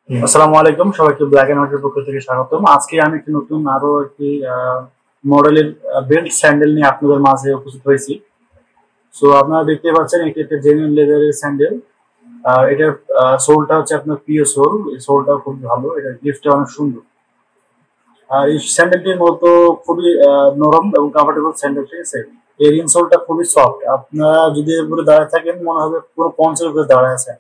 আসসালামু আলাইকুম, সবাইকে ব্ল্যাক এন্ড হোয়াইটের পক্ষ থেকে স্বাগতম। আজকে আমি একটি নতুন আরো একটি মডেলের বেল্ট স্যান্ডেল নিয়ে আপনাদের মাঝে উপস্থিত হয়েছি। সো আপনারা দেখতে পাচ্ছেন এটি একটা জেনুইন লেদারের স্যান্ডেল। এটার সোলটা হচ্ছে আপনার প্রিয় সোল, এই সোলটা খুব ভালো, এটার গ্রিপটা অনেক সুন্দর। আর এই স্যান্ডেলটির মতো খুবই নরম এবং কমফোর্টেবল স্যান্ডেল, ঠিক আছে। এর ইনসোলটা খুবই সফট, আপনারা যদি এর উপরে দাঁড়ায় থাকেন মনে হবে পুরো পঞ্চের উপরে দাঁড়ায় আছে।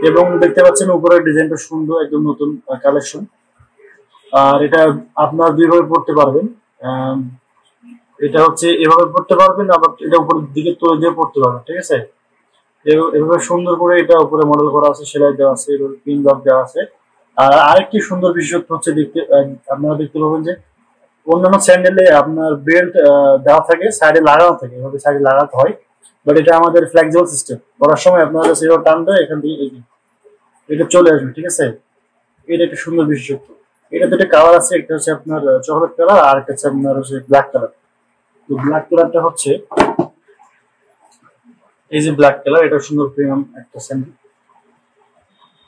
এবং দেখতে পাচ্ছেন উপরের ডিজাইনটা সুন্দর, একদম নতুন কালেকশন। আর এটা আপনার দুইভাবে পড়তে পারবেন। আম, এটা হচ্ছে এভাবে পড়তে পারবেন, আবার এটা উপরের দিকে তুলে দিয়ে পড়তে পারবেন, ঠিক আছে। এভাবে সুন্দর করে এটা উপরে মডেল করা আছে, সেলাই দেওয়া আছে, এভাবে পিন লক দেওয়া আছে। আর আরেকটি সুন্দর বিশেষত্ব হচ্ছে আপনারা দেখতে পাবেন যে অন্যান্য স্যান্ডেলে আপনার বেল্ট দেওয়া থাকে, সাইডে লাগানো থাকে, এভাবে সাইডে লাগাতে হয়। বাট এটা আমাদের ফ্লেক্সিবল সিস্টেম, করার সময় আপনারা সেভাবে টানবে, এখান থেকে এটা চলে আসবে, ঠিক আছে। এটা একটা সুন্দর বিশেষত্ব। এটা দুটো কালার আছে, একটা হচ্ছে আপনার চকলেট কালার, আর একটা হচ্ছে আপনার হচ্ছে ব্ল্যাক কালার। তো ব্ল্যাক কালারটা হচ্ছে এই যে ব্ল্যাক কালার, এটা সুন্দর প্রিমিয়াম একটা স্যান্ডেল।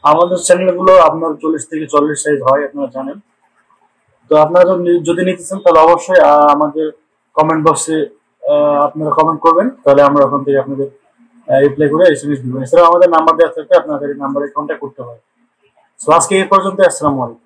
আমাদের চ্যানেল গুলো আপনার 40 থেকে 40 সাইজ হয়, আপনারা জানেন। তো আপনারা যদি নিতে চান তাহলে অবশ্যই আমাদের কমেন্ট বক্সে আপনারা কমেন্ট করবেন, তাহলে আমরা ওখান থেকে আপনাদের রিপ্লাই করে এসএমএস দিব। এছাড়াও আমাদের নাম্বার দেওয়া থাকবে, আপনাদের এই নাম্বারে কন্ট্যাক্ট করতে হবে। তো আজকে এই পর্যন্ত, আসসালামু আলাইকুম।